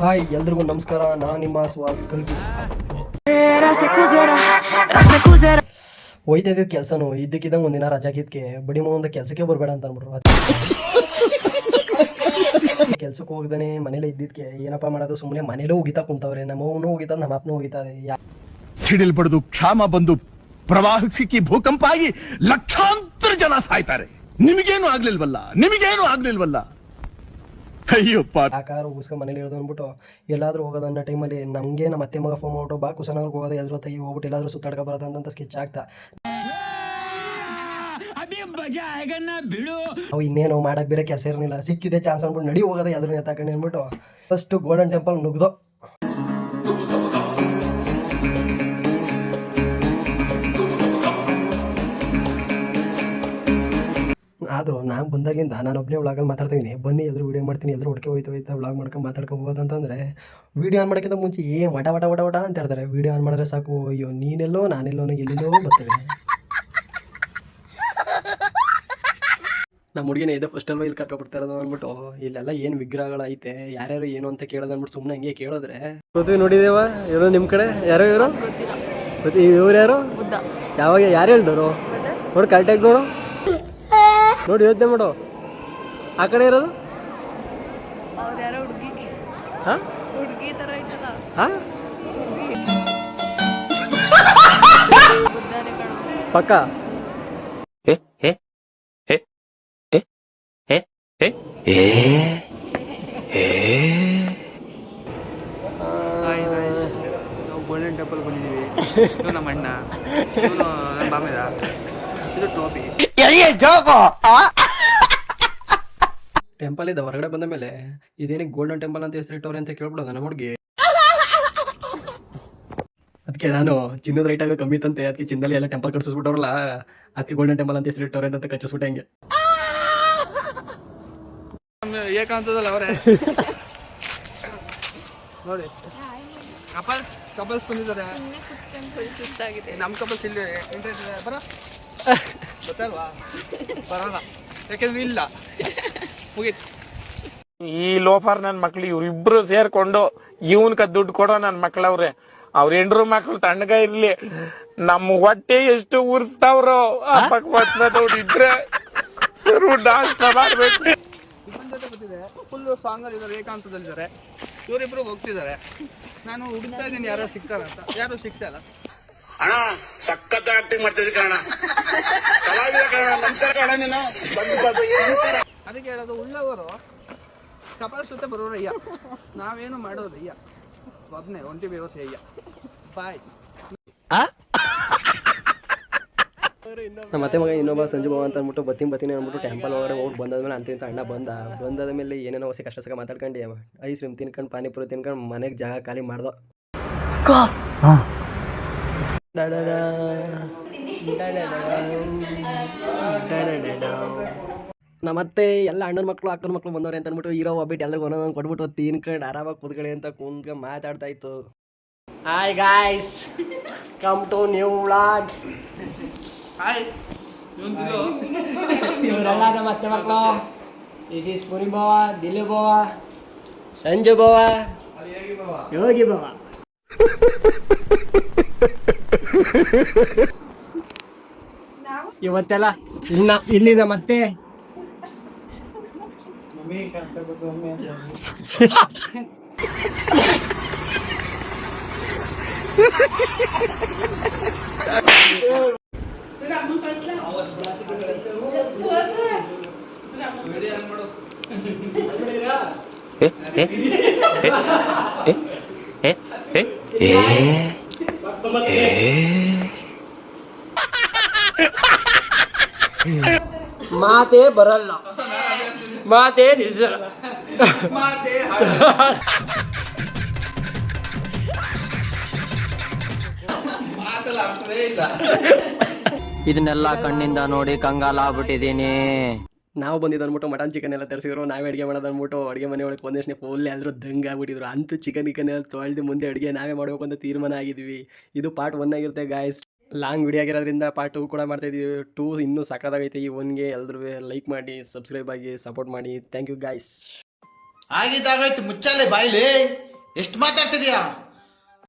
Hi ಎಲ್ರಿಗೂ ನಮಸ್ಕಾರ. ನಾನು ನಿಮ್ಮ ಸುಹಾಸ್ ಕಲ್ಗಿ. ಹೋಯ್ತಾ ಇದ್ದಿದ್ದು ಕೆಲಸನು ಇದ್ದಕ್ಕಿದ್ದಂಗೆ ಒಂದಿನ ರಜಾಕಿದ್ಕೆ ಬಡಿ ಮುಂದೆ ಕೆಲಸಕ್ಕೆ ಬರಬೇಡ ಅಂತ ಅಂದ್ಬಿಟ್ರು. ಕೆಲ್ಸಕ್ಕೆ ಹೋಗ್ದಾನೆ ಮನೇಲೆ ಇದ್ದಿದ್ಕೆ ಏನಪ್ಪ ಮಾಡೋದು, ಸುಮ್ಮನೆ ಮನೇಲೂ ಹೋಗಿತಾ ಕುಂತವ್ರೆ. ನಮ್ಮ ಅವನು ಹೋಗಿತಾ, ನಮ್ಮ ಅಪ್ಪನೂ ಹೋಗಿತಾರೆ. ಸಿಡಿಲ್ ಬಡಿದು ಕ್ಷಾಮ ಬಂದು ಪ್ರವಾಹ ಸಿಕ್ಕಿ ಭೂಕಂಪ ಆಗಿ ಲಕ್ಷಾಂತರ ಜನ ಸಾಯ್ತಾರೆ. ನಿಮಗೇನು ಆಗ್ಲಿಲ್ವಲ್ಲ. ಅಯ್ಯಪ್ಪ. ಆ ಕಾರು ಉಗಿಸ್ಕೊಂಡು ಮನೇಲಿ ಇರೋದು ಅಂದ್ಬಿಟ್ಟು ಎಲ್ಲಾದ್ರೂ ಹೋಗೋದು ಅನ್ನೋ ಟೈಮಲ್ಲಿ ನಮಗೆ ನಮ್ಮ ಅತ್ತೆ ಮಗ ಫೋನ್ ಮಾಡ್ಬಿಟ್ಟು ಬಾ ಕುಸನವ್ರಿಗೆ ಹೋಗೋದು, ಎಲ್ರ ಹೊತ್ತಾಗಿ ಹೋಗ್ಬಿಟ್ಟು ಎಲ್ಲಾದ್ರೂ ಸುತ್ತಾಡ್ಕೊ ಬರೋದಂತ ಸ್ಕೆಚ್ ಆಗ್ತಾ ನಾವು ಇನ್ನೇನು ಮಾಡಕ್ ಬೇರೆ ಕೆಲಸ ಇರಲಿಲ್ಲ. ಸಿಕ್ಕಿದೆ ಚಾನ್ಸ್ ಅಂದ್ಬಿಟ್ಟು ನಡಿ ಹೋಗೋದು ಎಲ್ರು ಎತ್ತಾಕೊಂಡು ಅಂದ್ಬಿಟ್ಟು ಫಸ್ಟ್ ಗೋಲ್ಡನ್ ಟೆಂಪಲ್ ನುಗ್ದು. ಆದರೂ ನಾನು ಬಂದಾಗಿಂದ ನಾನು ಒಬ್ಬನೇ ವ್ಲಾಗಲ್ಲಿ ಮಾತಾಡ್ತಿದ್ದೀನಿ. ಬನ್ನಿ ಎಲ್ರು ವೀಡಿಯೋ ಮಾಡ್ತೀನಿ, ಎಲ್ರು ಹುಡುಕಿ ಹೋಯ್ತಾ ವ್ಲಾಗ್ ಮಾಡ್ಕೊಂಡು ಮಾತಾಡ್ಕೊಂಡು ಹೋಗೋದು ಅಂತಂದರೆ ವೀಡಿಯೋ ಆನ್ ಮಾಡೋಕ್ಕಿಂತ ಮುಂಚೆ ವಟ ಅಂತ ಹೇಳ್ತಾರೆ. ವೀಡಿಯೋ ಆನ್ ಮಾಡಿದ್ರೆ ಸಾಕು, ಅಯ್ಯೋ ನೀನೆಲ್ಲೋ ನಾನೆಲ್ಲೋ ಎಲ್ಲಿಲ್ಲೋ ಬರ್ತೀವಿ. ನಮ್ಮ ಹುಡುಗಿನೇ ಇದೆ ಫಸ್ಟ್ ಅಲ್ವ ಇಲ್ಲಿ ಕರ್ಕೊಬಿಡ್ತಾ ಇರೋದು ಅಂದ್ಬಿಟ್ಟು ಇಲ್ಲೆಲ್ಲ ಏನು ವಿಗ್ರಹಗಳೈತೆ, ಯಾರ್ಯಾರು ಏನು ಅಂತ ಕೇಳೋದು ಅಂದ್ಬಿಟ್ಟು ಸುಮ್ಮನೆ ಹಂಗೆ ಕೇಳಿದ್ರೆ ಗೊತ್ತಿ ನೋಡಿದೇವ ಇವರು ನಿಮ್ಮ ಕಡೆ ಯಾರೋ ಇವರು ಇವ್ರು ಯಾರು ಯಾವಾಗ ಯಾರು ಹೇಳ್ದವರು ನೋಡಿ ಕರೆಕ್ಟಾಗಿ ನೋಡಿ ಯೋಚನೆ ಮಾಡು. ಆ ಕಡೆ ಇರೋದು ಪಕ್ಕ ನಾವು ಗೋಲ್ಡನ್ ಟೆಂಪಲ್ ಬಂದಿದ್ದೀವಿ. ಇದು ನಮ್ಮ ಅಣ್ಣ, ಇವನು ನನ್ನ ಬಾಮೇದ, ಇದು ಟೋಪಿ. ಟೆಂಪಲ್ ಇದ್ದ ಹೊರಗಡೆ ಬಂದ ಮೇಲೆ ಇದೇನಿಗೆ ಗೋಲ್ಡನ್ ಟೆಂಪಲ್ ಅಂತ ಹೆಸರಿಟ್ಟವ್ರೆ ಅಂತ ಕೇಳ್ಬಿಡೋದು ನಮ್ಮ ಹುಡುಗಿ. ಅದಕ್ಕೆ ನಾನು ಚಿನ್ನದ ರೈಟ್ ಆಗ ಕಮ್ಮಿ ತಂತೆ, ಅದಕ್ಕೆ ಚಿನ್ನದಲ್ಲಿ ಎಲ್ಲ ಟೆಂಪಲ್ ಕಟ್ಸಿಸ್ಬಿಟ್ಟವ್ರಲ್ಲ, ಅದಕ್ಕೆ ಗೋಲ್ಡನ್ ಟೆಂಪಲ್ ಅಂತ ಹೆಸರಿಟ್ಟವ್ರೆ ಅಂತ ಕಚ್ಚಿಸ್ಬಿಟ್ಟೆ ಹಂಗೆ. ಏಕಾಂತದಲ್ಲ ಅವರೇ ನೋಡಿ, ಕಪಲ್ಸ್ ಬಂದಿದ್ದಾರೆ. ನಮ್ಮ ಕಪಲ್ಸ್ ಇಲ್ಲಿ ಇಂಟ್ರೆಸ್ಟ್ ಇದೆ, ಬರ ಗೊತ್ತಲ್ವಾ? ಬರೋಲ್ಲ, ಯಾಕೆಂದ್ರೆ ಇಲ್ಲ ಮುಗೀತು. ಈ ಲೋಫರ್ ನನ್ ಮಕ್ಳು ಇವ್ರಿಬ್ರು ಸೇರ್ಕೊಂಡು ಇವನ್ಕ ದುಡ್ಡು ಕೊಡೋ ನನ್ ಮಕ್ಳವ್ರೆ. ಅವ್ರ ಹೆಂಡ್ರು ಮಕ್ಳು ತಣ್ಣಗ ಇರ್ಲಿ, ನಮ್ ಹೊಟ್ಟೆ ಎಷ್ಟು ಉರ್ಸ್ತಾವ್ರೋ ನೋಡಿದ್ರೆ ಸರು ಡಾನ್ಸ್ ಮಾಡ್ಬೇಕು. ಫುಲ್ ಸಾಂಗ್ ಅಲ್ಲಿ ಇದ್ದಾರೆ, ಏಕಾಂತದಲ್ಲಿದ್ದಾರೆ. ಇವರಿಬ್ರು ಹೋಗ್ತಿದ್ದಾರೆ. ನಾನು ಹುಡುಕ್ತಾ ಇದ್ದೀನಿ ಯಾರು ಸಿಗ್ತಾರ ಅಂತ, ಯಾರು ಸಿಗ್ತಾ ಇಲ್ಲ. ಅಣ್ಣ ಸಖತ್ ಆಕ್ಟಿಂಗ್ ಮಾಡ್ತಿದ್ದೆ ಕಾರಣ, ಕಲಾವಿದ ಕಾರಣ, ನಮಸ್ಕಾರ ಕಾರಣ. ನೀನು ಅದಕ್ಕೆ ಹೇಳೋದು, ಉಳ್ಳವರು ಕಪಾಲ ಸುತ್ತ ಬರೋರಯ್ಯ, ನಾವೇನು ಮಾಡೋದಯ್ಯ, ಒಬ್ನೇ ಒಂಟಿ ವ್ಯವಸ್ಥೆ ಅಯ್ಯ. ಬಾಯ್. ನಮ್ಮ ಅತ್ತೆ ಮಗ ಇನ್ನೊಬ್ಬ ಸಂಜು ಬಾವ ಅಂತ ಅಂದ್ಬಿಟ್ಟು ಬತ್ತೀನಿ ಅಂದ್ಬಿಟ್ಟು ಟೆಂಪಲ್ ಒಳಗಡೆ ಹೋಗಿ ಬಂದಾದ್ಮೇಲೆ ಅಂತ ಅಣ್ಣ ಬಂದಾದ ಮೇಲೆ ಏನೇನೋ ಹೊಸ ಕಷ್ಟ ಸಕ ಮಾತಾಡ್ಕೊಂಡು ಐಸ್ ಕ್ರೀಮ್ ತಿನ್ಕೊಂಡು ಪಾನಿಪುರಿ ತಿನ್ಕೊಂಡು ಮನೆಗೆ ಜಾಗ ಖಾಲಿ ಮಾಡ್ದೋ. ನಮ್ಮತ್ತೆ ಎಲ್ಲ ಅಣ್ಣನ ಮಕ್ಕಳು ಅಕ್ಕನ ಮಕ್ಕಳು ಬಂದವ್ರೆ ಅಂತ ಅಂದ್ಬಿಟ್ಟು ಇರೋ ಒಬ್ಬಿಟ್ಟು ಎಲ್ಲರಿಗೂ ಒಂದೊಂದು ಕೊಟ್ಬಿಟ್ಟು ತಿನ್ಕೊಂಡು ಆರಾಮಾಗಿ ಕೂತ್ಕೊಳ್ಳಿ ಅಂತ ಕುಂತ್ಕೊಂಡು ಮಾತಾಡ್ತಾ ಇತ್ತು. Hi guys, come to new vlog. Hi, ಇವರೆಲ್ಲ ನಮ್ಮ ಅತ್ತೆ ಮಕ್ಕಳು. ದಿಸ್ ಈಸ್ ಪುರಿ ಬಾವ, ದಿಲು ಬಾವ, ಸಂಜು ಬಾವ, ಯೋಗಿ ಬಾವ. ಇವತ್ತೆಲ್ಲ ಇಲ್ಲಿ ನಮ್ಮತ್ತೆ ಮಾತೇ ಬರಲ್ಲ, ಮಾತೇ ನಿಜ. ಇದನ್ನೆಲ್ಲ ಕಣ್ಣಿಂದ ನೋಡಿ ಕಂಗಾಲ ಆಗ್ಬಿಟ್ಟಿದೀನಿ. ನಾವು ಬಂದಿದ್ದು ಅಂದ್ಬಿಟ್ಟು ಮಟನ್ ಚಿಕನ್ ಎಲ್ಲ ತರಿಸಿದ್ರು. ನಾವೇ ಅಡುಗೆ ಮಾಡೋದು ಅಂದ್ಬಿಟ್ಟು ಅಡುಗೆ ಮನೆ ಒಳಗೆ ಒಂದಷ್ಟೇ ಫುಲ್ ಎಲ್ಲರೂ ದಂಗೆ ಆಗ್ಬಿಟ್ಟಿದ್ರು. ಅಂತೂ ಚಿಕನ್ ಎಲ್ಲ ತೊಳೆದು ಮುಂದೆ ಅಡುಗೆ ನಾವೇ ಮಾಡಬೇಕು ಅಂತ ತೀರ್ಮಾನ ಆಗಿದ್ವಿ. ಇದು ಪಾರ್ಟ್ 1 ಆಗಿರುತ್ತೆ ಗಾಯ್ಸ್. ಲಾಂಗ್ ವಿಡಿಯೋ ಆಗಿರೋದ್ರಿಂದ ಪಾರ್ಟ್ 2 ಕೂಡ ಮಾಡ್ತಾಯಿದ್ವಿ. 2 ಇನ್ನೂ ಸಕ್ಕತ್ತಾಗೈತೆ. ಈ 1ಗೆ ಎಲ್ಲರೂ ಲೈಕ್ ಮಾಡಿ, ಸಬ್ಸ್ಕ್ರೈಬ್ ಆಗಿ, ಸಪೋರ್ಟ್ ಮಾಡಿ. Thank you guys. ಆಗಿದ್ದಾಗಾಯ್ತು, ಮುಚ್ಚಾಲೆ ಬಾಯ್ಲಿ. ಎಷ್ಟು ಮಾತಾಡ್ತಿದ್ಯಾ?